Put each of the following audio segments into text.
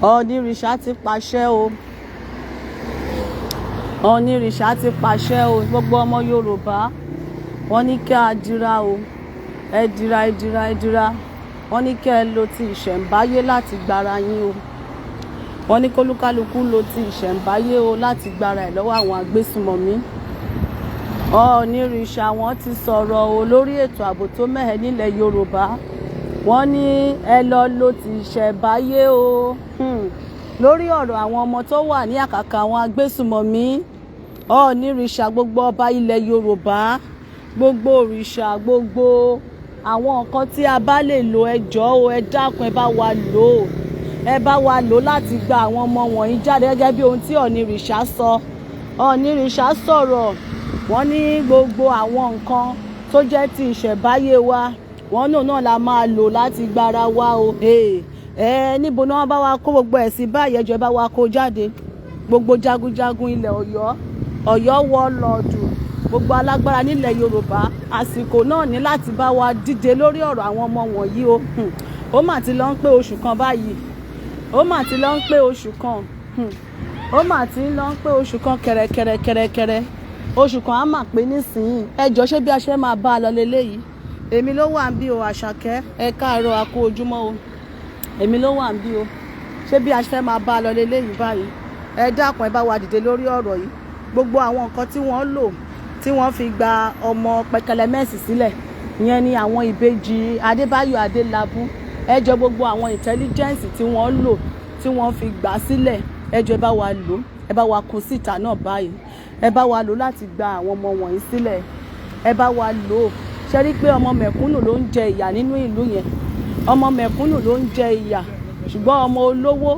Onirisa ti pàṣẹ o. Onirisa ti pàṣẹ o. Gbogbo ọmọ Yorùbá wọ́n ní kí a dira o. Ẹ dira. Wọ́n ní kí ẹ lo ti ìṣẹ̀ǹbáyé láti gbára yín o. Wọ́n ní kólúkálukú lo ti ìṣẹ̀ǹbáyé o láti gbára ẹ̀ lọ́wọ́ àwọn agbésùmọ̀mí. Onirisa wọ́n ti sọ̀rọ̀ o lórí ètò ààbò tó mẹ́hẹ nílẹ̀ Yorùbá. Wọ́n ní ẹ lọ lo ti ìṣẹ̀ǹbáyé o lórí ọ̀rọ̀ àwọn ọmọ tó wà ní àkàkà àwọn agbésùmọ̀mí. Onirisa gbogbo ọba ilẹ̀ Yorùbá, gbogbo òrìṣà, gbogbo àwọn nǹkan tí a bá lè lò, ẹ jọ̀ọ́ o, ẹ dákun ẹ bá wa lò ó. Ẹ bá wa lò láti gba àwọn ọmọ wọ̀nyí jáde gẹ́gẹ́ bí ohun tí Onirisa sọ. Onirisa sọ̀rọ̀, wọ́n ní gbogbo àwọn nǹkan tó jẹ́ ti ìṣẹ̀ǹbáyé wa, wọ́n náà la máa lò láti gbára wa o. Níbo ni wọ́n bá wa kó gbogbo ẹ̀ sí báyìí, ẹ jọ̀ọ́ ẹ bá wa kó jáde. Gbogbo jagunjagun ilẹ̀ Ọ̀yọ́ wọ́lọ́ọ̀dù, gbogbo alágbára nílẹ̀ Yorùbá, àsìkò náà ní láti bá wa díje lórí ọ̀rọ̀ àwọn ọmọ wọ̀nyí o. Ó mà ti lọ ń pé oṣù kan báyìí. Ó mà ti lọ ń pé oṣù kan. Ó mà ti lọ ń pé oṣù kan kẹ̀rẹ̀kẹ̀rẹ̀. Oṣù kan á mà pé nísìnyí. Ẹ jọ̀ọ́ ṣé bí a ṣe máa bá a lọ leléyìí. Èmi ló wà ń bí o, Àṣàkẹ́. Ẹ káàárọ̀, a kú ojúmọ́ o. Èmi ló wà ń bí o. Ṣé bí a ṣe máa bá a lọ leléyìí báyìí. Ẹ dákun ẹ bá wa dìde lórí ọ̀rọ̀ yìí. Gbogbo àwọn nǹkan tí wọ́n lò tí wọ́n fi gba ọmọ pẹkẹlẹmẹ́sì sílẹ̀, ìyẹn ni àwọn ìbejì Adébáyọ̀ Adélabú. Ẹ jọ̀ọ́ gbogbo àwọn intelligence tí wọ́n lò tí wọ́n fi gbà sílẹ̀, ẹ jọ̀ọ́ ẹ bá wa lò, ẹ bá wa kó síta náà báyìí. Ẹ bá wa lò láti gba àwọn ọmọ wọ̀nyí sílẹ̀. Ẹ bá wa lò. Ṣé rí pé ọmọ mẹ̀kúnnù ló ń jẹ ìyà nínú ìlú yẹn? Ọmọ mẹ̀kúnnù ló ń jẹ ìyà, ṣùgbọ́n ọmọ olówó,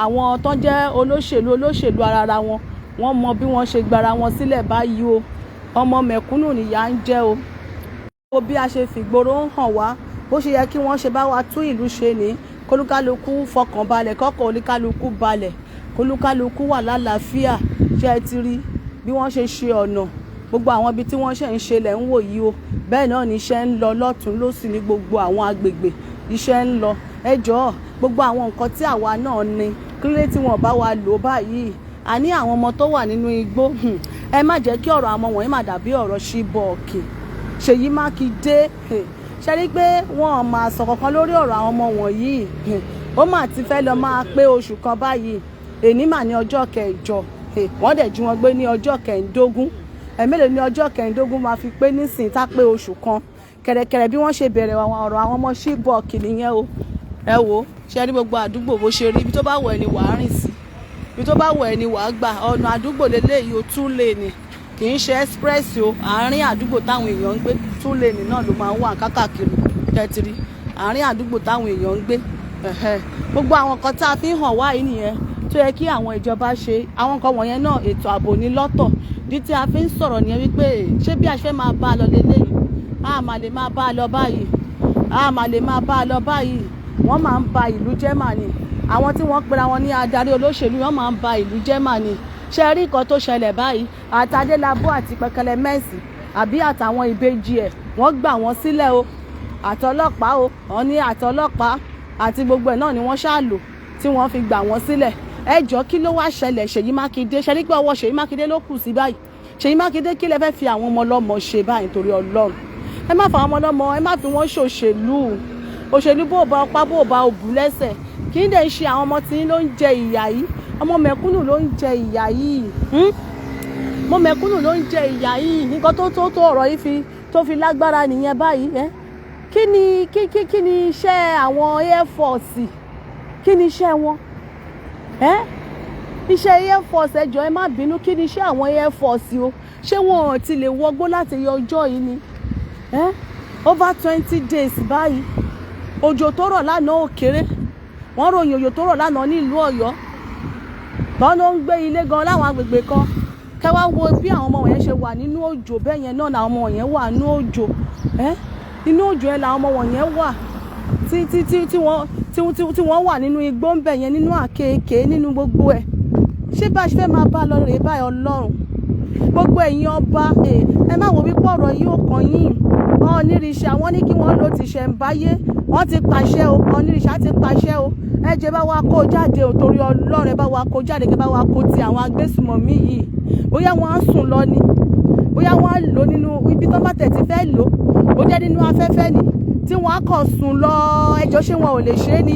àwọn tó jẹ́ olóṣèlú ara wọn, wọ́n mọ bí wọ́n ṣe gbára wọn sílẹ̀ báyìí o. Ọmọ mẹ̀kúnnù nìyà ń jẹ o. Wo bí a ṣe fìgboro ń hàn wá, bó ṣe yẹ kí wọ́n ṣe bá wa tún ìlú ṣe ní kólúkálukú fọkàn balẹ̀, kọ́kọ́ oníkálukú balẹ̀, kólúkálukú wà lálàáfíà. Ṣé ẹ ti rí bí wọ́n ṣe ṣe ọ̀nà? Gbogbo àwọn ibi tí wọ́n ṣe ń ṣe lẹ̀ ń wò yìí o. Bẹ́ẹ̀ náà ni iṣẹ́ ń lọ lọ́tún lósì ní gbogbo àwọn agbègbè. Iṣẹ́ ń lọ. Ẹ jọ̀ọ́ gbogbo àwọn nǹkan tí àwa náà ní, kí ló dé tí wọ́n bá wa lò báyìí? A ní àwọn ọmọ tó wà nínú igbó. Ẹ má jẹ́ kí ọ̀rọ̀ àwọn wọ̀nyí má dàbí ọ̀rọ̀ Ṣíbọ̀ọ̀kì. Ṣèyí Mákindé, ṣe rí pé wọ́n máa sọ kankan lórí ọ̀rọ̀ àwọn ọmọ wọ̀nyí. Ó mà ti fẹ́ lọ máa pé oṣù kan báyìí. Èní mà ní ọjọ́ kẹjọ. Wọ́n dẹ̀ jí wọn gbé ní ọjọ́ kẹẹ̀ẹ́dógún. Ẹ̀mélòó ní ọjọ́ kẹẹ̀ẹ́dógún máa fi pé nísìnyí tá pé oṣù kan. Kẹ̀rẹ̀kẹ̀rẹ̀ bí wọ́n ṣe bẹ̀rẹ̀ ọ̀rọ̀ àwọn ọmọ Ṣíbọ̀ọ̀kì nìyẹn o. Ẹ wo, ṣe rí gbogbo àdúgbò bó ṣe rí, ibi tó bá wọ̀ ẹ́ ni wàá rìn sí, ibi tó bá wọ̀ ẹ́ ni wàá gbà. Ọ̀nà àdúgbò leléyìí o, 2 lane, kì í ṣe express o. Àárín àdúgbò táwọn èèyàn ń gbé, 2 lane náà ló máa ń wà káàkiri. Tẹ́tìrí àárín àdúgbò táwọn èèyàn ń gbé. Gbogbo àwọn nǹkan tá a fi ń hàn wá yìí nìyẹn tó yẹ kí àwọn ìjọba ṣe. Àwọn nǹkan wọ̀nyẹn náà ètò ààbò ní lọ́tọ̀. Bí tí a fi ń sọ̀rọ̀ nìyẹn wípé ṣé bí a ṣe máa bá a lọ leléyìí, a máa lè máa bá a lọ báyìí. Wọ́n máa ń ba ìlú jẹ́ mà ní. Àwọn tí wọ́n pera wọn ní adarí olóṣèlú, wọ́n máa ń ba ìlú jẹ́ mà ní. Ṣé rí nǹkan tó ṣẹlẹ̀ báyìí? Adélabú àti pẹkẹlẹmẹ́sì àbí àtàwọn ìbejì ẹ̀, wọ́n gbà wọ́n sílẹ̀ o. Àtọlọ́pàá o, wọ́n ní àtọlọ́pàá àti gbogbo ẹ̀ náà ni wọ́n ṣáà lò tí wọ́n fi gbà wọ́n sílẹ̀. Ẹ jọ̀ọ́ kí ló wá ṣẹlẹ̀? Ṣèyí Mákindé, ṣe rí pé ọwọ́ Ṣèyí Mákindé ló kù sí báyìí. Ṣèyí Mákindé kí lẹ fẹ́ fi àwọn ọmọ ọlọ́mọ ṣe báyìí torí Ọlọ́run? Ẹ má fa àwọn ọmọ ọlọ́mọ, ẹ má fi wọ́n ṣòṣèlú. Òṣèlú bó bá ọpá bó bá òbú lẹ́sẹ̀. Kì í dẹ̀ ṣe àwọn ọmọ tí ló ń jẹ ìyà yìí. Ọmọ mẹ̀kúnnù ló ń jẹ ìyà yìí. Ọmọ mẹ̀kúnnù ló ń jẹ ìyà yìí. Nǹkan tó ọ̀rọ̀ yìí tó fi lágbára nìyẹn báyìí. Kí ni iṣẹ́ àwọn Air Force? Kí ni iṣẹ́ wọn? Iṣẹ́ Air Force, ẹ jọ̀ọ́ ẹ má bínú, kí ni iṣẹ́ àwọn Air Force o? Ṣé wọn ti lè wọgbó láti yọ ọjọ́ yìí ni? Over 20 days báyìí. Òjò tó rọ̀ lánàá ò kéré. Wọ́n ròyìn òjò tó rọ̀ lánàá ní ìlú Ọ̀yọ́. Bọ́n ló ń gbé ilé gan láwọn agbègbè kan. Kẹ́ wá wo bí àwọn ọmọ wọ̀nyẹn ṣe wà nínú òjò bẹ́ẹ̀ yẹn náà làwọn ọmọ wọ̀nyẹn wà nínú òjò. Inú òjò yẹn làwọn ọmọ wọ̀nyẹn wà. Tí wọ́n wà nínú igbó ń bẹ̀ yẹn, nínú àkekèé, nínú gbogbo ẹ̀. Ṣé bá a ṣe fẹ́ máa bá a lọ rèé báyìí Ọlọ́run? Gbogbo ẹ̀yin ọba, ẹ má wo wípé ọ̀rọ̀ yìí ò kàn yín. Onírìṣà wọ́n ní kí wọ́n lò ti ṣẹ̀ǹbáyé, wọ́n ti pàṣẹ o, Onírìṣà ti pàṣẹ o, ẹ jẹ́ bá wa kó jáde o, torí Ọlọ́run ẹ bá wa kó jáde, kí bá wa kó ti àwọn agbésùmọ̀mí yìí. Bóyá wọ́n á sùn lọ ni, bóyá wọ́n á lò nínú ibi tó bá tẹ̀ ti fẹ́ lò, bó jẹ́ nínú afẹ́fẹ́ ni, tí wọ́n á kọ̀ sùn lọ, ẹjọ́ ṣé wọn ò lè ṣe é ni,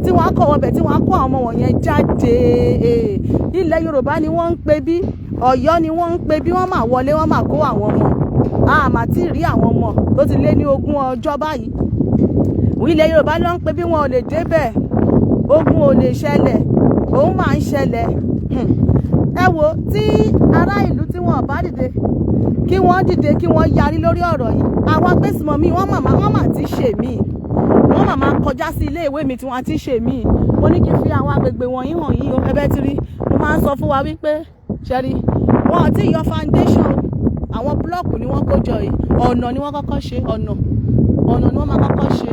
tí wọ́n á kọ̀ wọbẹ̀, tí wọ́n á kó àwọn ọmọ wọ̀nyẹn jáde. Ilẹ̀ Yorùbá ni wọ́n ń pe bí, Ọ̀yọ́ ni wọ́n ń pe bí, wọ́n máa wọlé, wọ́n máa kó àwọn ọmọ. Àmà tí rí àwọn ọmọ tó ti lé ní 20 ọjọ́ báyìí. Ilẹ̀ Yorùbá ló ń pe bí, wọn ò lè débẹ̀, ogun ò lè ṣẹlẹ̀, òun máa ń ṣẹlẹ̀. Ẹ wo, tí ará ìlú tí wọn bá dìde, kí wọ́n dìde, kí wọ́n yarí lórí ọ̀rọ̀ yìí. Àwọn agbésùmọ̀mí wọ́n mà ti ṣe mí, wọ́n mà kọjá sí ilé ìwé mi tí wọ́n ti ṣe mí. Mo ní kí n fi àwọn agbègbè wọ̀nyí hàn yín o, ẹbẹ́ ti rí. Mo máa ń sọ fún wa wípé ṣẹ́rí wọn ò tí ì yọ foundation, àwọn búlọ́ọ̀kù ni wọ́n kó jọ yìí, ọ̀nà ni wọ́n kọ́kọ́ ṣe, ọ̀nà ni wọ́n máa kọ́kọ́ ṣe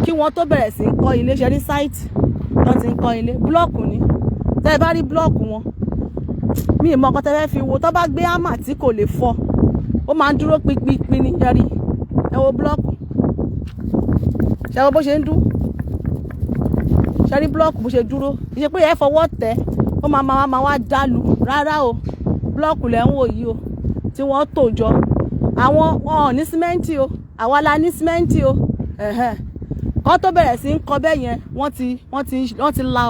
kí wọ́n tó bẹ̀rẹ̀ sí ń kọ́ ilé. Ṣẹ́rí sáìtì wọ́n ti ń kọ́ ilé, búlọ́ọ̀kù ni. Tẹ́ ẹ bá rí búlọ́ọ̀kù wọn, mi ì mọ ọkọ tẹ́ fẹ́ fi wo, tó bá gbé hámà tí kò lè fọ́, ó máa ń dúró pípípí ní. Ṣẹ́rí ẹ wo búlọ́ọ̀kù, ṣẹ́ wo bó ṣe ń dún, ṣẹ́rí búlọ́ọ̀kù bó ṣe dúró, ìṣe pé ẹ fọwọ́ tẹ̀ ó máa wá dàlù rárá o. Búlọ́ọ̀kù lẹ́ ń wò yìí o, tí wọ́n tò jọ. Àwọn wọn ò ní símẹ́ǹtì o, àwa la ní símẹ́ǹtì o. Kọ́ tó bẹ̀rẹ̀ sí ń kọ́ bẹ́ẹ̀ yẹn, wọ́n ti la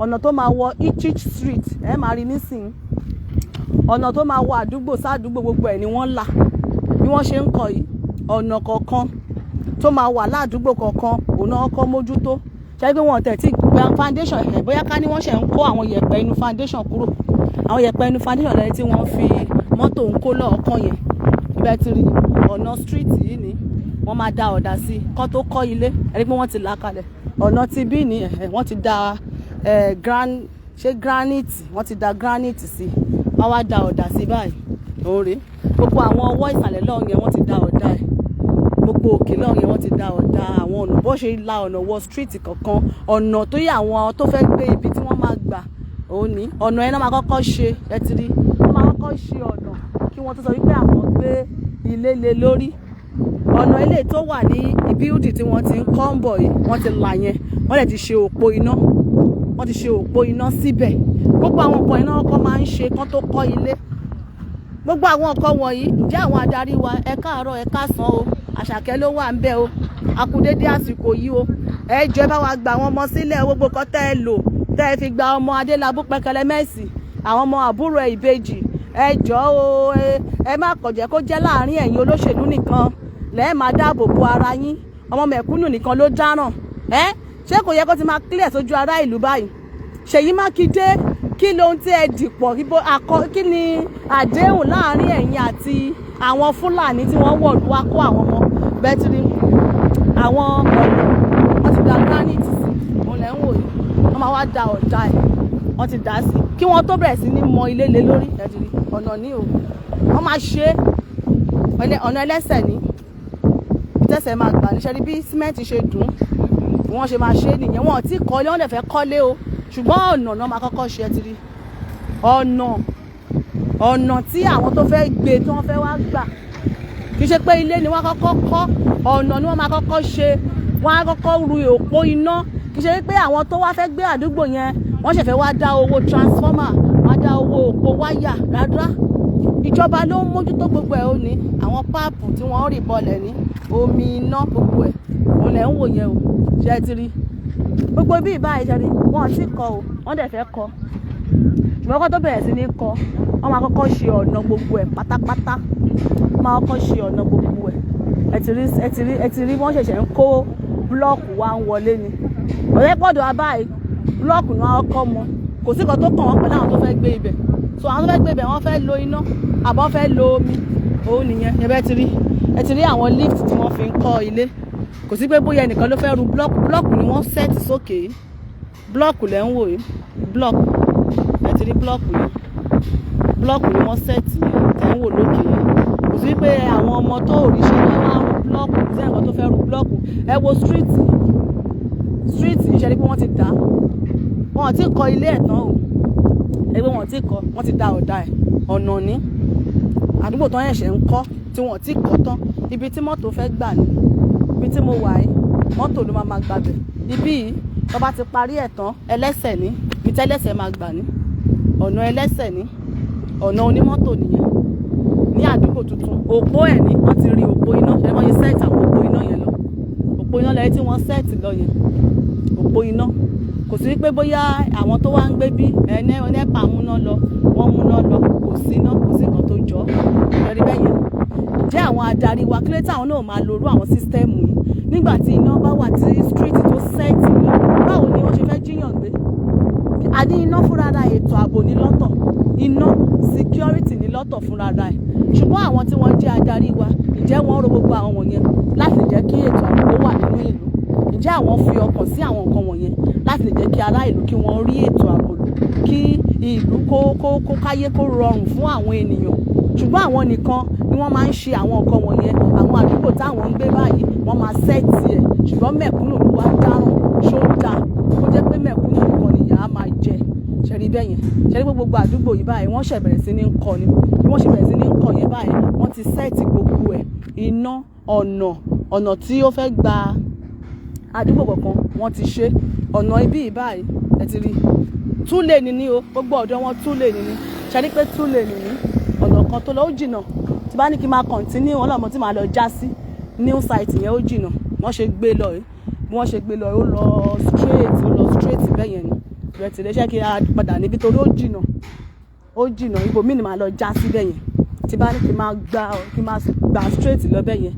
ọ̀nà tó máa wọ each street, ẹ máa rí nísìnyí. Ọ̀nà tó máa wọ àdúgbò sádùúgbò, gbogbo ẹ̀ ni wọ́n là. Bí wọ́n ṣe ń kọ́ yìí, ọ̀nà kọ̀ọ̀kan tó máa wà ládùúgbò kọ̀ọ̀kan, òun náà kọ́ mójútó. Ṣé pé wọn tẹ̀ tí gba foundation ẹ̀, bóyá ká ní wọ́n ṣe ń kó àwọn yẹ̀pẹ̀ inú foundation kúrò. Àwọn yẹ̀pẹ̀ inú foundation lẹ́yìn tí wọ́n fi mọ́tò ń kó lọ́ọ̀kan yẹn. Ibẹ̀ ti rí ọ̀nà street yìí ni wọ́n máa da ọ̀dà sí kó tó kọ́ ilé. Ẹni pé wọ́n ti là kalẹ̀. Ọ̀nà ti bí ni wọ́n ti da granite, wọ́n ti da granite sí, wọ́n wá da ọ̀dà sí báyìí. Òòrè gbogbo àwọn ọwọ́ ìsàlẹ̀ lọ́hùn yẹn wọ́n ti da ọ̀dà ẹ̀, gbogbo òkè lọ́hùn yẹn wọ́n ti da ọ̀dà àwọn ọ̀nà bó ṣe la ọ̀nà wọ street kọ̀ọ̀kan, ọ̀nà tó yẹ àwọn tó fẹ́ gbé ibi tí wọ́n máa gbà òun ní ọ̀nà yẹn náà máa kọ́kọ́ ṣe. Ẹ ti rí, wọ́n máa kọ́kọ́ ṣe ọ̀nà kí wọ́n tó sọ wípé àwọn gbé ilé lé lórí. Ọ̀nà ilé tó wà ní bíúdì tí wọ́n ti ń kọ́ ń bọ̀ yìí, wọ́n ti là yẹn, wọ́n dẹ̀ ti ṣe òpó iná, wọ́n ti ṣe òpó iná síbẹ̀. Gbogbo àwọn nǹkan iná ọkọ̀ máa ń ṣe kán tó kọ́ ilé. Gbogbo àwọn nǹkan wọ̀nyí, ǹjẹ́ àwọn adarí wa ẹ káàárọ̀ ẹ káàsán o, Àṣàkẹ́ ló wà ń bẹ̀ o, a kú dédé àsìkò yìí o, ẹ jọ̀ọ́ bá wa gba àwọn ọmọ sílẹ̀, gbogbo kan tẹ́ ẹ lò tẹ́ ẹ fi gba ọmọ Adélabú Pẹ́kẹ́lẹ́ Mẹ́sì, àwọn ọmọ àbúrò ẹ̀ ìbejì, ẹ jọ̀ọ́ o, ẹ má kọ̀jẹ́ kó jẹ́ láàrin ẹ̀yin olóṣèlú nìkan lẹ́ẹ̀ máa dáàbò bo ara yín, ọmọ mẹ̀kúnnù nìkan ló dáràn. Ṣé kò yẹ kó ti máa clear sójú ará ìlú báyìí? Ṣèyí Mákindé, kí lóhun tí ẹ dìpọ̀, kí ni àdéhùn láàrin ẹ̀yin àti àwọn Fúlàní tí wọ́n wọ̀lú wá kó àwọn ọmọ bẹ́tìrì, àwọn ọ̀nà wọ́n ti da granite sí, òun lẹ́ ń wò yìí, wọ́n máa wá da ọ̀dà ẹ̀, wọ́n ti dá sí kí wọ́n tó bẹ̀rẹ̀ sí ní mọ ilé lé lórí. Ẹ̀dìrí ọ̀nà ní o, wọ́n máa ṣe ọ̀nà ẹlẹ́sẹ̀ ní ìtẹ́sẹ̀ máa gbà níṣẹ́ ní bí símẹ́ǹtì ṣe dùn, bí wọ́n ṣe máa ṣe nìyẹn. Wọn ò tí kọ́lé, wọ́n dẹ̀ fẹ́ kọ́lé o, ṣùgbọ́n ọ̀nà náà máa kọ́kọ́ ṣe. Ẹ̀dìrí ọ̀nà tí àwọn tó fẹ́ gbé tí wọ́n fẹ́ wá gbà, kì í ṣe pé ilé ni wọ́n kọ́kọ́ kọ́, ọ̀nà ni wọ́n máa kọ́kọ́ ṣe. Wọ́n á kọ́kọ́ ru òpó iná, kì í ṣe pé àwọn tó wá fẹ́ gbé àdúgbò yẹn wọ́n ṣẹ̀fẹ̀ wá dá owó transformer, wá dá owó òpó wáyà rárá. Ìjọba ló ń mójútó gbogbo ẹ̀ ó ní àwọn páàpù tí wọ́n rì bọlẹ̀ ní omi iná, gbogbo ẹ̀ òun lẹ̀ ń wò yẹn o. Ṣé ẹ ti rí gbogbo bí ìbáyìí? Ṣe rí wọn ti kọ́ o, wọ́n dẹ̀ fẹ́ kọ́, ṣùgbọ́n kó tó bẹ̀rẹ̀ sí ní kọ́, wọ́n máa kọ́kọ́ ṣe ọ̀nà gbogbo ẹ̀ pátápátá, wọ́n máa kọ́kọ́ ṣe ọ̀nà gbogbo ẹ̀. Ẹ ti rí wọ́n ṣẹ̀ṣẹ̀ ń kó búlọ́ọ̀kù wá ń wọlé ni. Ọ̀rẹ́ pọ̀dọ̀ abáyé búlọ́ọ̀kù ni wọ́n kọ́ mọ́, kò sí kan tó kàn wọ́n pẹ̀lú àwọn tó fẹ́ gbé ibẹ̀. So àwọn tó fẹ́ gbé ibẹ̀ wọ́n fẹ́ lo iná àbọ̀ fẹ́ lo omi, òun nìyẹn. Ẹ ti rí àwọn lift tí wọ́n fi ń kọ́ ilé. Kò sí pé bóyá ẹnìkan ló fẹ́ ru búlọ́ọ̀kù ni wọ́n sẹ́ẹ̀tì sókè yìí. Búlọ́ọ̀kù lẹ́ ń wò yìí, búlọ́ọ̀kù. Ẹ ti rí búlọ́ọ̀kù yìí, búlọ́ọ̀kù ni wọ́n sẹ́ẹ̀tì tẹ́ ń wò lókè yìí. Kò sí pé àwọn ọmọ tó òrìṣẹ́ wọn wá ru búlọ́ọ̀kù sí ẹ̀kọ́ tó fẹ́ ru búlọ́ọ̀kù. Ẹ wo street yìí, ṣe ni pé wọ́n ti dá, wọn ò tí kọ́ ilé ẹ̀ tán o, ẹgbẹ́ wọn ò tí kọ́, wọ́n ti da ọ̀dà ẹ̀, ọ̀nà ní àdúgbò tó ń ẹ̀ṣẹ̀ ń kọ́ tí wọ́n ti kọ́ tán. Ibi tí mọ́tò fẹ́ gbà ní, ibi tí mo wà yìí mọ́tò ló máa gbàbẹ̀. Ibi yìí tó bá ti parí ẹ̀ tán ẹlẹ́sẹ̀ ní, ibi tí ẹlẹ́sẹ̀ máa gbà ní, ọ̀nà ẹlẹ́sẹ̀ ní, ọ̀nà onímọ́tò nìyẹn ní àdúgbò tuntun. Òpó ẹ̀ ní wọ́n ti rí òpó iná, ṣe wọ́n yẹ sẹ́ẹ̀tì àwọn òpó iná yẹn lọ. Òpó iná lẹ́yìn tí wọ́n sẹ́ẹ̀tì lọ yẹn, òpó iná. Kò sí pé bóyá àwọn tó wá ń gbé bí NEPA múná lọ, wọ́n múná lọ, kò sí iná, kò sí nǹkan tó jọ ẹ̀rí bẹ́ẹ̀ yẹn. Ǹjẹ́ àwọn adarí wa kílé táwọn náà máa lo irú àwọn sísítẹ́ẹ̀mù yìí nígbà tí iná bá wà tí street tó sẹ́ẹ̀tì lọ, báwo ni wọ́n ṣe fẹ́ jíyàn gbé? A ní iná fúnra ra ètò ààbò ní lọ́tọ̀, iná security ní lọ́tọ̀ fúnra ra ẹ̀. Ṣùgbọ́n àwọn tí wọ́n jẹ́ adarí wa, ǹjẹ́ wọ́n ro gbogbo àwọn wọ̀nyẹn láti lè jẹ́ kí ètò ààbò wà nínú ìlú? Ǹjẹ́ àwọn fi ọkàn sí àwọn nǹkan wọ̀nyẹn láti lè jẹ́ kí ará ìlú kí wọ́n rí ètò ààbò lò, kí ìlú kó káyé kó rọrùn fún àwọn ènìyàn? Ṣùgbọ́n àwọn nìkan ni wọ́n máa ń ṣe àwọn nǹkan wọ̀nyẹn. Àwọn àdúgbò táwọn ń gbé báyìí wọ́n máa sẹ́ẹ̀tì ẹ̀, ṣùgbọ́n mẹ̀kúnnù ló wá dáràn. Ṣó dáa kó jẹ́ pé mẹ̀kúnnù nìkan nìyà á máa jẹ? Ṣẹ̀rí bẹ́ẹ̀ yẹn, ṣẹ̀rí pé gbogbo àdúgbò yìí báyìí wọ́n ṣẹ̀ bẹ̀rẹ̀ sí ní ń kọ́ ni. Bí wọ́n ṣe bẹ̀rẹ̀ sí ní ń kọ́ yẹn báyìí, wọ́n ti sẹ́ẹ̀tì gbogbo ẹ̀, iná, ọ̀nà tí ó fẹ́ gba àdúgbò kọ̀ọ̀kan wọ́n ti ṣe. Ọ̀nà ibi yìí báyìí ẹ ti rí 2 lane ni o, gbogbo ọ̀dọ̀ wọn 2 lane ni. Ṣẹ̀rí pé 2 lane ni ọ̀nà kan tó lọ ó jìnnà. Tí bá ní kí n máa continue wọn lọ́mọ tí màá lọ já sí new site yẹn ó jìnnà. Wọ́n ṣe gbé lọ yìí, bí wọ́n ṣe gbé lọ ó lọ straight bẹ́ẹ̀ yẹn ni. Ìrẹ̀ tí lè ṣe kí a padà níbi torí ó jìnnà ibòmíì ni màá lọ já sí bẹ́ẹ̀ yẹn. Tí bá ní kí n máa gba straight lọ bẹ́ẹ̀ yẹn,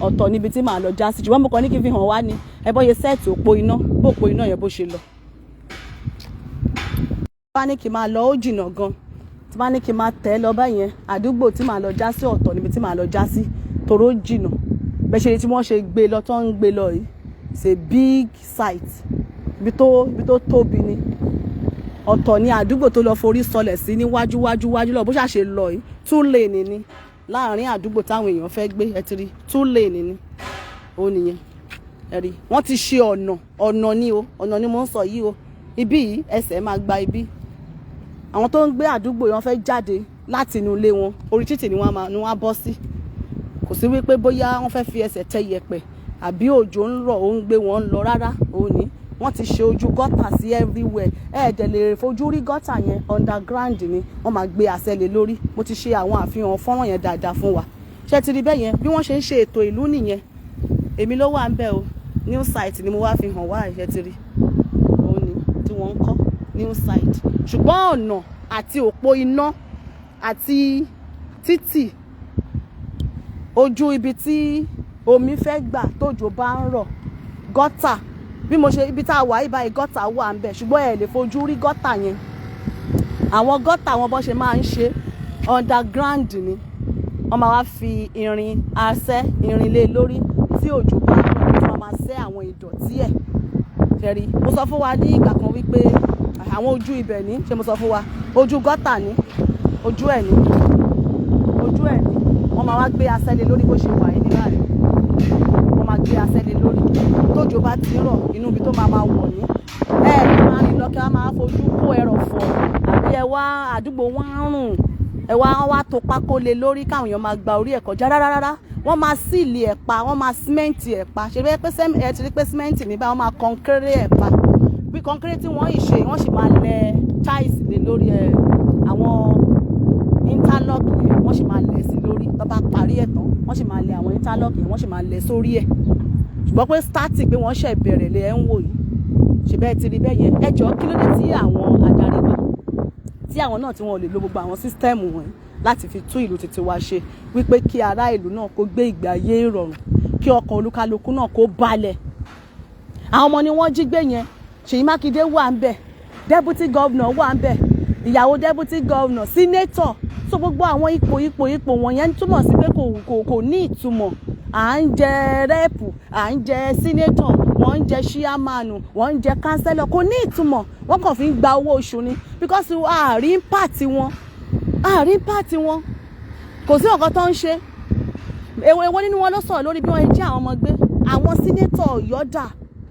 ọ̀tọ̀ níbi tí màá lọ já sí. Ṣùgbọ́n mo kàn ní kí n fi hàn wá ní ẹ bọ́ yẹ sẹ́ẹ̀tì òpó iná, bó òpó iná yẹn bó ṣe lọ. Tí bá ní kí n máa lọ ó jìnnà gan. Tí bá ní kí n máa tẹ̀ lọ bẹ́ẹ̀ yẹn, àdúgbò tí màá lọ já sí ọ̀tọ̀ níbi tí màá lọ já sí torí ó jìnnà. Bẹ́ẹ̀ ṣe tí wọ́n ṣe gbé lọ tó ń gbé lọ yìí, it's a big site, ibi tó tóbi ni. Ọ̀tọ̀ ni àdúgbò tó lọ forí sọlẹ̀ sí níwájú lọ bó ṣàṣe lọ yìí 2 lane ni láàrin àdúgbò táwọn èèyàn fẹ́ gbé. Ẹ ti rí 2 lane ni ó nìyẹn. Ẹ rí wọ́n ti ṣe ọ̀nà ni o, ọ̀nà ni mo ń sọ yìí o. Ibi yìí ẹsẹ̀ máa gba ibi. Àwọn tó ń gbé àdúgbò yìí wọ́n fẹ́ jáde láti inú ilé wọn, orí títì ni wọ́n á bọ́ sí. Kò sí wípé bóyá wọ́n fẹ́ fi ẹsẹ̀ tẹ yẹ̀pẹ̀ àbí òjò ń rọ̀ ó ń gbé wọn lọ rárá. Òun ni wọ́n ti ṣe ojú gọ́tà sí everywhere. Ẹ̀ẹ́dẹ̀ lè fojú rí gọ́tà yẹn, underground ni wọ́n máa gbé àṣẹ lé lórí. Mo ti ṣe àwọn àfihàn fọ́nrán yẹn dáadáa fún wa. Ṣé ti rí bẹ́ẹ̀ yẹn bí wọ́n ṣe ń ṣe ètò ìlú nìyẹn? Èmi ló wà ń bẹ̀ o, new site ni mo wá fi hàn wá. Ṣé ti rí òun ni tí wọ́n ń kọ́ new site. Ṣùgbọ́n ọ̀nà àti òpó iná àti títì, ojú ibi tí omi fẹ́ gbà tójò bá ń rọ̀, gọ́tà bí mo ṣe ibi tá a wà yìí báyìí gọ́tà wà ń bẹ̀, ṣùgbọ́n ẹ lè fojú rí gọ́tà yẹn. Àwọn gọ́tà wọn bọ́ ṣe máa ń ṣe underground ni. Wọ́n máa wá fi irin lé lórí tí òjò bá rọ̀, wọ́n máa ṣẹ́ àwọn ìdọ̀tí ẹ̀. Ṣẹ̀rí mo sọ fún wa ní ìgbà kan wípé àwọn ojú ibẹ̀ ní, ṣé mo sọ fún wa ojú gọ́tà ní, ojú ẹ̀ ní wọ́n máa wá gbé àṣẹ lé lórí bó ṣe wà yìí nígbà rẹ̀. Wọ́n máa gbé àṣẹ lé lórí tójò bá ti rọ̀ inú ibi tó máa wọ̀ ní. Ní máa rìn lọ kí wọ́n máa fojú kó ẹrọ̀fọ̀ àbí ẹ wá àdúgbò wọn rùn, ẹ wá tó pákó lé lórí káwọn èèyàn máa gba orí ẹ̀ kọjá rárá. Wọ́n máa síìlì ẹ̀ pa, wọ́n máa símẹ́ǹtì ẹ̀ pa. Ṣé bẹ́ẹ̀ pé ẹ ti rí pé símẹ́ǹtì ní báyìí wọ́n máa kọ́ńkéré ẹ̀ pa. Bí kọ́ńkéré tí wọ́n yìí ṣe wọ́n sì máa lẹ tiles lé lórí ẹ̀, àwọn interlock yẹn wọ́n sì máa lẹ̀ sí lórí. Tó bá parí ẹ̀ tán wọ́n sì máa lẹ àwọn interlock yẹn wọ́n sì máa lẹ̀ sórí ẹ̀. Ṣùgbọ́n pé starting pé wọ́n ṣẹ̀ bẹ̀rẹ̀ lé ẹ̀ ń wò yìí. Ṣé bẹ́ẹ̀ ti rí bẹ́ẹ̀ yẹn? Ẹ jọ̀ọ́ kí ló dé tí àwọn adarí wa tí àwọn náà tí wọ́n lè lo gbogbo àwọn sísítẹ́ẹ̀mù wọ̀nyí láti fi tún ìlú títí wa ṣe, wípé kí ará ìlú náà kó gbé ìgbé ayé ìrọ̀rùn, kí ọkàn olúkálukú náà kó balẹ̀. Àwọn ọmọ ni wọ́n jí gbé yẹn. Ṣèyí Mákindé wà ń bẹ̀, deputy governor wà ń bẹ̀, ìyàwó deputy governor, senator. So gbogbo àwọn ipò wọ̀nyẹn túmọ̀ sí pé kò ní ìtumọ̀. À ń jẹ rẹ́ẹ̀pù, à ń jẹ senator, wọ́n ń jẹ chairman, wọ́n ń jẹ councillor, kò ní ìtumọ̀. Wọ́n kàn fi ń gba owó oṣù ni because àárín impact wọn kò sí ọ̀kan tó ń ṣe. Èwo nínú wọn ló sọ̀rọ̀ lórí bí wọ́n jí àwọn ọmọ gbé? Àwọn senator yọ̀dà,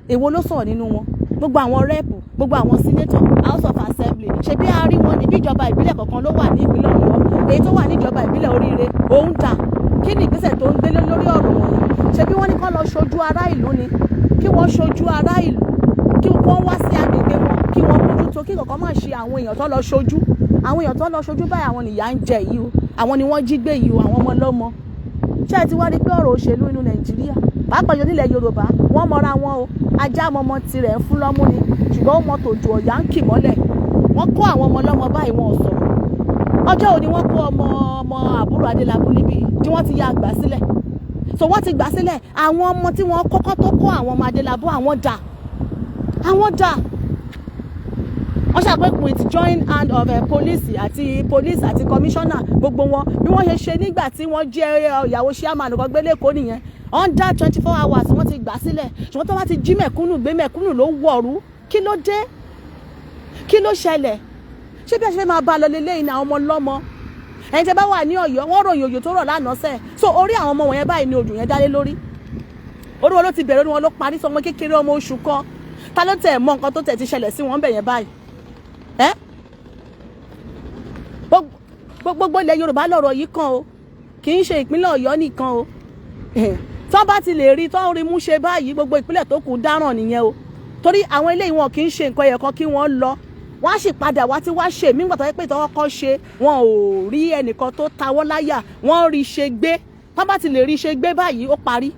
èwo ló sọ̀rọ̀ nínú wọn? Gbogbo àwọn rẹ́ẹ̀pù, gbogbo àwọn senator, house of assembly, ṣebí a rí wọn níbi ìjọba ìbílẹ̀ kọ̀ọ̀kan ló wà ní ìpínlẹ̀ Ọ̀yọ́, èyí tó wà ní ìjọba ìbílẹ̀ Oríire òun dà. kí ni ìgbésẹ̀ tó ń gbé lórí ọ̀rọ̀ wọn ṣe bí wọ́n ní kán lọ ṣojú ará ìlú ni kí wọ́n ṣojú ará ìlú kí wọ́n wá sí agbègbè wọn kí wọ́n mójútó kí kankan má ṣe àwọn èèyàn tó lọ ṣojú àwọn èèyàn tó lọ ṣojú báyìí àwọn nìyà ń jẹ yìí o àwọn ni wọ́n jí gbé yìí o àwọn ọmọ ọlọ́mọ ṣé ẹ ti wá rí pé ọ̀rọ̀ òṣèlú inú Nàìjíríà pàápàá jọ nílẹ̀ Yorùbá wọ́n mọra wọn o ajá ọmọ tirẹ̀ ń fún lọ́mú ni ṣùgbọ́n ó mọ tòjú ọ̀yà ń kì mọ́lẹ̀ wọ́n kó àwọn ọmọ ọlọ́mọ báyìí wọn ò sọ̀rọ̀ ọjọ́ òní wọ́n kó ọmọ àbúrò Adélabú níbí tí wọ́n ti ya àgbà sílẹ̀ so wọ́n ti gbà sílẹ̀ àwọn ọmọ tí wọ́n kọ́kọ́ tó kó àwọn ọmọ Adélabú àwọn dà wọ́n ṣàpèkùn with joint hand of police àti commissioner gbogbo wọn bí wọ́n ṣe ṣe nígbà tí wọ́n jẹ́ ìyàwó chairman kan gbé lẹ́kọ̀ọ́ nìyẹn under 24 hours wọ́n ti gbà sílẹ̀ ṣùgbọ́n tó bá ti jí mẹ̀kúnnù gbé mẹ̀kúnnù ló wọ̀rú kí ló dé kí ló ṣẹlẹ̀ ṣé bí a ṣe fẹ́ máa bá a lọ lélẹ́yìn àwọn ọmọ lọ́mọ ẹ̀yin tẹ́ bá wà ní Ọ̀yọ́ wọ́n ròyìn òjò tó rọ̀ lánàá sẹ́ẹ̀ so orí àwọn ọmọ wọ̀nyẹn báyìí ni òjò yẹn dálé lórí orí wọn ló ti bẹ̀rẹ̀ orí wọn ló parí sọmọ kékeré ọmọ oṣù kan ta ló tẹ̀ mọ̀ nǹkan tó tẹ̀ ti ṣẹlẹ̀ sí wọn bẹ̀yẹn báyìí gbogbo ilẹ̀ Yorùbá lọ̀rọ̀ yìí kan o kì í ṣe ìpínlẹ̀ Ọ̀yọ́ nìkan o tó bá ti lè rí tó ń rí mú ṣe báyìí gbogbo ìpínlẹ̀ tó kù dáràn nìyẹn o torí àwọn eléyìí wọn kì í ṣe nǹkan ẹ̀yọ̀kan kí wọ́n lọ wọ́n á sì padà wá tí wá ṣe nígbà tó yẹ pé ìtọ́wọ́ kọ́ ṣe wọn ò rí ẹnìkan tó tawọ́ láyà wọ́n rí ṣe gbé tó bá ti lè rí ṣe gbé báyìí ó parí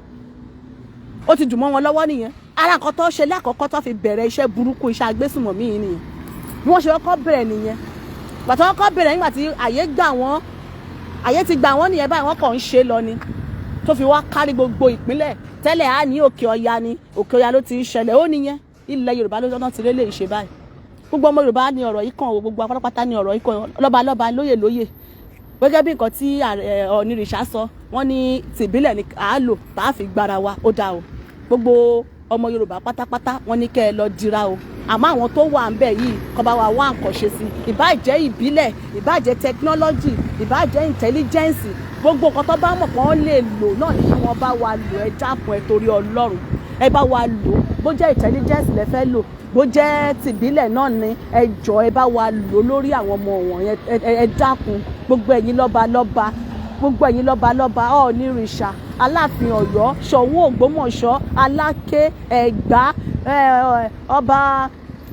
ó ti dùn mọ́ wọn lọ́wọ́ nìyẹn ara nǹkan tó ṣe lákọ̀ọ́kọ́ tó fi bẹ̀rẹ̀ iṣẹ́ burúkú iṣẹ́ agbésùnmọ̀mí yìí nìyẹn bí wọ́n ṣe kọ́kọ́ bẹ̀rẹ̀ nìyẹn gbàtọ́ kọ́kọ́ bẹ̀rẹ̀ nígbà tí àyè ti gbà wọ́n nìyẹn báyìí wọ́n kàn ń ṣe lọ ni tó fi wá kárí gbogbo ìpínlẹ̀ tẹ́lẹ̀ á ní Òkè Ọya ni Òkè Ọya ló ti ń ṣẹlẹ̀ ó nìyẹn ilẹ̀ Yorùbá ló lọ́nà ti lélẹ̀ ìṣe báyìí gbogbo ọmọ Yorùbá ní ọ̀rọ̀ yìí kan o gbogbo apátápátá ní ọ̀rọ̀ yìí kan lọ́balọ́ba lóyè gẹ́gẹ́ bí nǹkan tí Onirisa sọ wọ́n ní tìbílẹ̀ ní àálò tá a fi gbára wa ó dá o gbogbo ọmọ Yorùbá pátápátá wọ́n ní kẹ́ ẹ lọ dira o àmọ́ àwọn tó wà ń bẹ̀ yìí kó bá wa wá nǹkan ṣe sí ìbáàjẹ́ ìbílẹ̀ ìbáàjẹ́ technology ìbáàjẹ́ intelligence gbogbo nǹkan tó bá mọ̀ pé wọ́n lè lò náà ní kí wọ́n bá wa lò ẹ dákun ẹ torí Ọlọ́run ẹ bá wa lò bó jẹ́ intelligence lẹ fẹ́ lò bó jẹ́ tìbílẹ̀ náà ni ẹ jọ̀ọ́ ẹ bá wa lò lórí àwọn ọmọ wọ̀nyẹn ẹ dákun gbogbo ẹ̀yin lọ́ba Onírìṣà Aláàfin Ọ̀yọ́ Ṣọ̀ún Ògbómọ̀ṣọ́ Aláké Ẹ̀gbá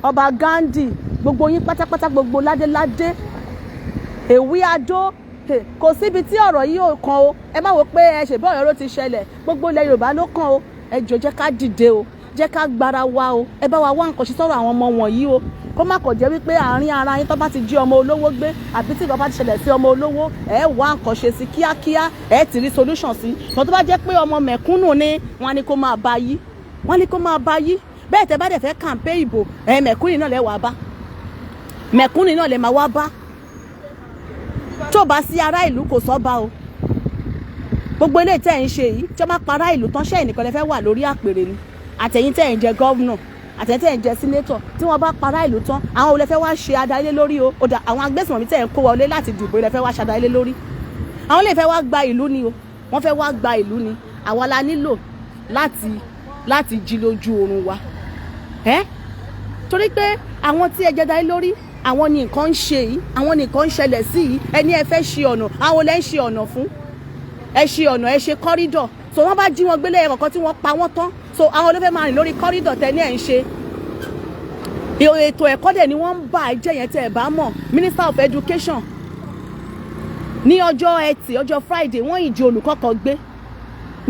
ọba Gandhi gbogbo yín pátápátá gbogbo ládéládé Èwí Adó kò síbi tí ọ̀rọ̀ yìí ò kan o ẹ má wò pé ẹ ṣèbí Ọ̀yọ́ ló ti ṣẹlẹ̀ gbogbo ilẹ̀ Yorùbá ló kàn o ẹ jọ̀ọ́ jẹ́ ká dìde o jẹ́ ká gbára wa o ẹ bá wa wá nǹkan ṣe sọ̀rọ̀ àwọn ọmọ wọ̀nyí o kó má kàn jẹ́ wípé àárín ara yín tó bá ti jí ọmọ olówó gbé àbí tí ìgbà bá ti ṣẹlẹ̀ sí ọmọ olówó ẹ wá nǹkan ṣe sí kíákíá ẹ ti rí solution sí wọn tó bá jẹ́ pé ọmọ mẹ̀kúnnù ni wọ́n ní kó máa bá yí bẹ́ẹ̀ tẹ́ bá dẹ̀ fẹ́ kàǹpé ìbò mẹ̀kúnnù náà lẹ wá bá mẹ̀kúnnù náà lẹ máa wá bá tó bá sí ará ìlú kò sọ́ba o gbogbo eléyìí tẹ́ ń ṣe yìí tí wọ́n bá para ìlú tán ṣẹ́yìn nìkan lẹ fẹ́ wà lórí àpèrè ni àtẹ̀yìn tẹ́ ń jẹ gọ́vnọ̀ àtẹ̀yìn tẹ́ ń jẹ sínétọ̀ tí wọ́n bá para ìlú tán àwọn olè fẹ́ wá ṣe adarí lórí o ó dà àwọn agbésùnmọ̀mí tẹ́ ń kó wọlé láti dìbò ilẹ̀ fẹ́ wá ṣadarí lórí àwọn olè fẹ́ wá gba ìlú ni o wọ́n fẹ́ wá gba ìlú ni àwa la nílò láti jí lójú oorun wa torí pé àwọn tí ẹ jẹ darí lórí àwọn ni nǹkan ń ṣe yìí àwọn ni nǹkan ń ṣẹlẹ̀ sí yìí ẹni ẹ fẹ́ ṣe ọ̀nà àwọn olè ń ṣe ọ̀nà fún ẹ ṣe ọ̀nà ẹ ṣe kọ́rídọ̀ so wọ́n bá jí wọn gbélé ẹ̀rọ kan tí wọ́n pa wọ́n tán so àwọn olófẹ́ máa rìn lórí kọ́rídọ̀ tẹ́ni ẹ̀ ń ṣe ètò ẹ̀kọ́ dẹ̀ ni wọ́n ń bà jẹ́ yẹn tẹ́ ẹ̀ bá mọ̀ Minister of Education ní ọjọ́ Ẹtì ọjọ́ Friday wọ́n ìjì olùkọ́ kan gbé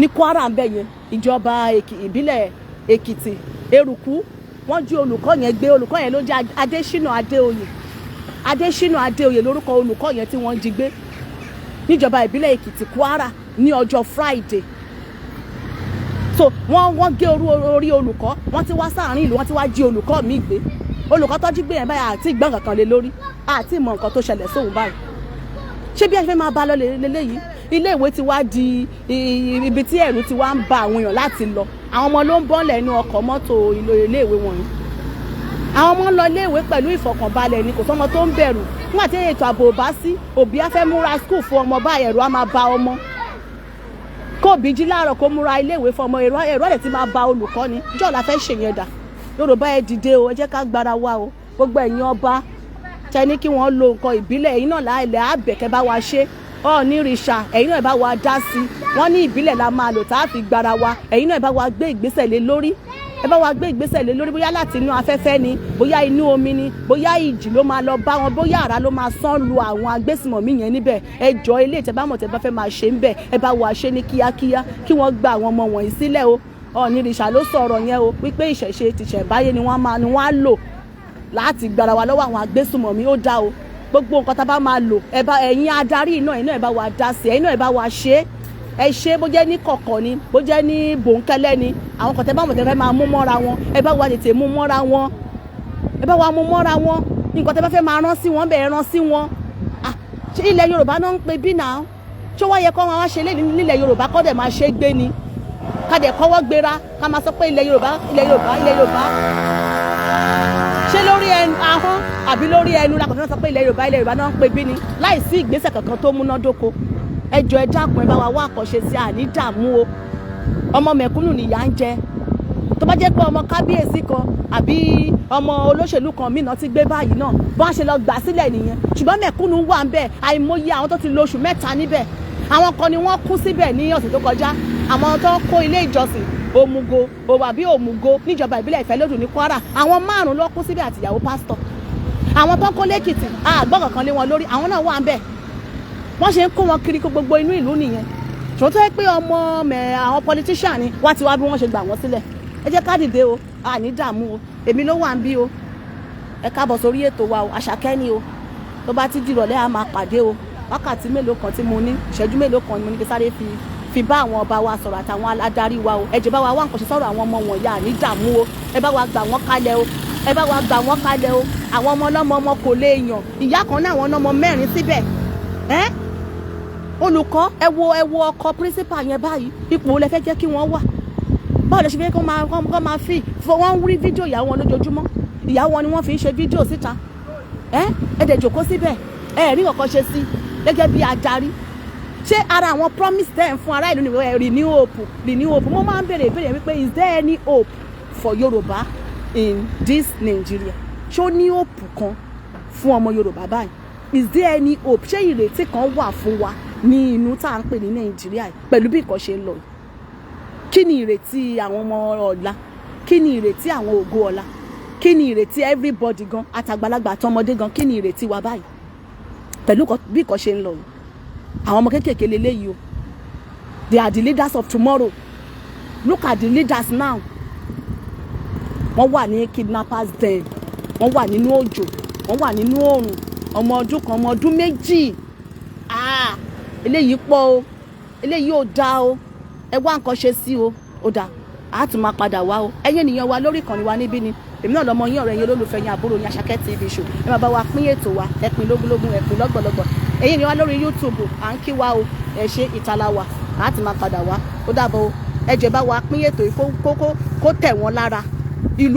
ní Kwara ń bẹ̀ yẹn ìjọba ìbílẹ̀ Èkìtì Eruku wọ́n jí olùkọ́ yẹn gbé olùkọ́ yẹn ló jẹ́ Adésínà Adéoyè lórúkọ olùkọ́ yẹn tí wọ́n jí gbé níjọba ìbílẹ̀ Èkìtì Kwara ní ọjọ́ Friday so wọ́n gé orí olùkọ́ wọ́n ti wá sáàrin ìlú wọ́n ti wá jí olùkọ́ mi gbé olùkọ́ tó jí gbé yẹn báyìí àti ìgbọ́n kankan lé lórí àti ìmọ̀ nǹkan tó ṣẹlẹ̀ sóhun báyìí ṣé bí a fẹ́ máa bá lọ lélẹ́yìí ilé ìwé ti wá di ibi tí ẹ̀rù ti wá ń ba àwọn èèyàn láti lọ àwọn ọmọ ló ń bọ́ lẹ́nu ọkọ̀ mọ́tò ilé ìwé wọ̀nyí àwọn ọmọ ń lọ ilé ìwé pẹ̀lú ìfọ̀kànbalẹ̀ ni kò sọ́mọ tó ń bẹ̀rù nígbà tí ètò ààbò bá sí òbí á fẹ́ múra skul fún ọmọ báyìí ẹ̀rù á máa ba ọmọ kó òbí jí láàárọ̀ kó múra ilé ìwé fún ọmọ ẹ̀rù ẹ̀ ti máa ba olùkọ́ ni jọ́ la fẹ́ ṣèyẹn dà Yorùbá ẹ dìde o ẹ jẹ́ ká gbára wa o gbogbo ẹ̀yin ọba tẹ ní kí wọ́n lo nǹkan ìbílẹ̀ yìí náà láìlẹ̀ àbẹ̀kẹ́ bá wa ṣe Onirisa ẹ̀yin náà ẹ bá wa dá sí wọ́n ní ìbílẹ̀ la máa lò tá a fi gbára wa ẹ̀yin náà ẹ bá wa gbé ìgbésẹ̀ lé lórí ẹ bá wa gbé ìgbésẹ̀ lé lórí bóyá láti inú afẹ́fẹ́ ni bóyá inú omi ni bóyá ìjì ló máa lọ bá wọn bóyá àrá ló máa sán lu àwọn agbésùmọ̀mí yẹn níbẹ̀ ẹ jọ ilé ìtẹ́bámọ̀ tẹ́ bá fẹ́ máa ṣe ń bẹ̀ ẹ bá wa ṣe ní kíákíá kí wọ́n gba àwọn ọmọ wọ̀nyí sílẹ̀ o Onirisa ló sọ̀rọ̀ yẹn o wípé ìṣẹ̀ṣe tìṣẹ̀báyé ni wọ́n á lò láti gbára wa lọ́wọ́ àwọn agbésùmọ̀mí ó dá o gbogbo nǹkan tá a bá máa lò ẹ̀yin adarí iná ẹ̀ bá wa dá sí ẹ̀yin náà ẹ̀ bá wa ṣe ẹ ṣe bó jẹ́ ní kọ̀kọ̀ ni bó jẹ́ ní bòńkẹ́lẹ́ ni àwọn kan tẹ́ bá mọ̀ tẹ́ fẹ́ máa mú mọ́ra wọn ẹ bá wa tètè mú mọ́ra wọn ẹ bá wa mú mọ́ra wọn nǹkan tẹ́ bá fẹ́ máa rán sí wọn bẹ́ẹ̀ rán sí wọn ṣé ilẹ̀ Yorùbá náà ń pe bí náà ṣé wọ́n yẹ kó wọn wá ṣe lé nílẹ̀ Yorùbá kọ́ dẹ̀ máa ṣe gbé ni ká dẹ̀ kọ́wọ́ gbéra ká máa sọ pé ilẹ̀ Yorùbá ṣé lórí ahọ́n àbí lórí ẹnu la kò fẹ́ sọ pé ilẹ̀ Yorùbá náà ń pe bí ni láì sí ìgbésẹ̀ kankan tó múnádóko ẹ jọ̀ọ́ ẹ dákun ẹ bá wa wá àkànṣe sí àní dààmú o ọmọ mẹ̀kúnnù nìyà ń jẹ tó bá jẹ́ pé ọmọ kábíyèsí kan àbí ọmọ olóṣèlú kan mìíràn ti gbé báyìí náà bọ́n ṣe lọ gbà sílẹ̀ nìyẹn ṣùgbọ́n mẹ̀kúnnù wà ń bẹ̀ àìmọye àwọn tó ti lo oṣù mẹ́ta níbẹ̀ àwọn kan ni wọ́n kú síbẹ̀ ní ọ̀sẹ̀ tó kọjá àwọn tó kó ilé ìjọsìn òmùgò níjọba ìbílẹ̀ Ìfẹ́lódùn ní Kwara àwọn 5 ló kú síbẹ̀ àtìyàwó pásítọ̀ àwọn tó kó lẹ́kìtì àgbọ̀n kankan lé wọn lórí àwọn náà wà ń bẹ̀ wọ́n ṣe ń kó wọn kiri gbogbo inú ìlú nìyẹn ṣùgbọ́n tó yẹ pé àwọn politician ni wá ti wá bí wọ́n ṣe gbà wọ́n sílẹ̀ ẹ jẹ́ ká dìde o àní dààmú o èmi ló wà ń bí o ẹ káàbọ̀ sórí ètò wa o Àṣàkẹ́ ni o tó bá ti dìrọ̀lẹ́ a máa pàdé o wákàtí mélòó kan tí mo ní ìṣẹ́jú mélòó kan ni mo ní kí sáré fi bá àwọn ọba wa sọ̀rọ̀ àtàwọn adarí wa o ẹ jẹ́ bá wa wá nǹkan ṣe sọ̀rọ̀ àwọn ọmọ wọ̀nyí àní dààmú o ẹ bá wa gbà wọ́n kalẹ̀ o ẹ bá wa gbà wọ́n kalẹ̀ o àwọn ọmọ ọlọ́mọ kò lè yàn ìyá kan náà àwọn ọmọ 4 síbẹ̀ olùkọ́ ẹ wo ọkọ principal yẹn báyìí ipò lẹ fẹ́ jẹ́ kí wọ́n wà báwo lè ṣe fẹ́ kó máa fi wọ́n ń rí fídíò ìyá wọn lójoojúmọ́ ìyá wọn ni wọ́n fi ń ṣe fídíò síta ẹ dẹ̀ jòkó síbẹ̀ ẹ rí kankan ṣe sí gẹ́gẹ́ bí adarí ṣé ara àwọn promise tẹ́ ń fún ará ìlú nìwé renew hope mo máa ń béèrè ìbéèrè wípé is there any hope for Yorùbá in this Nigeria ṣé ó ní hope kan fún ọmọ Yorùbá báyìí is there any hope ṣé ìrètí kan wà fún wa ní inú tá à ń pè ní Nàìjíríà pẹ̀lú bí nǹkan ṣe ń lọ kí ni ìrètí àwọn ọmọ ọ̀la kí ni ìrètí àwọn ògo ọ̀la kí ni ìrètí everybody gan àtàgbàlagbà àtọmọdé gan kí ni ìrètí wa báyìí pẹ̀lú bí nǹkan ṣe ń lọ àwọn ọmọ kéékèèké leléyìí o they are the leaders of tomorrow look at the leaders now wọ́n wà ní kidnappers den wọ́n wà nínú òjò wọ́n wà nínú oòrùn ọmọ ọdún kan ọmọ ọdún méjì eléyìí pọ̀ o eléyìí ò dáa o ẹ wá nǹkan ṣe sí o ó dáa a tún máa padà wá o ẹ̀yin ènìyàn wa lórí ìkànnì wa níbí ni èmi náà lọmọ yín ọ̀rẹ́ yín olólùfẹ́ yín àbúrò yín Àṣàkẹ́ TV show ẹ máa bá wa pín ètò wa ẹ pín lógúnlógún ẹ pín lọ́gbọ̀lọ́gbọ̀ ẹ̀yin ènìyàn wa lórí YouTube à ń kí wa o ẹ ṣe ìtàlá wa a tún máa padà wá ó dàbọ̀ o ẹ jẹ́ bá wa pín ètò yìí kó tẹ̀ wọ́n lára ìlú.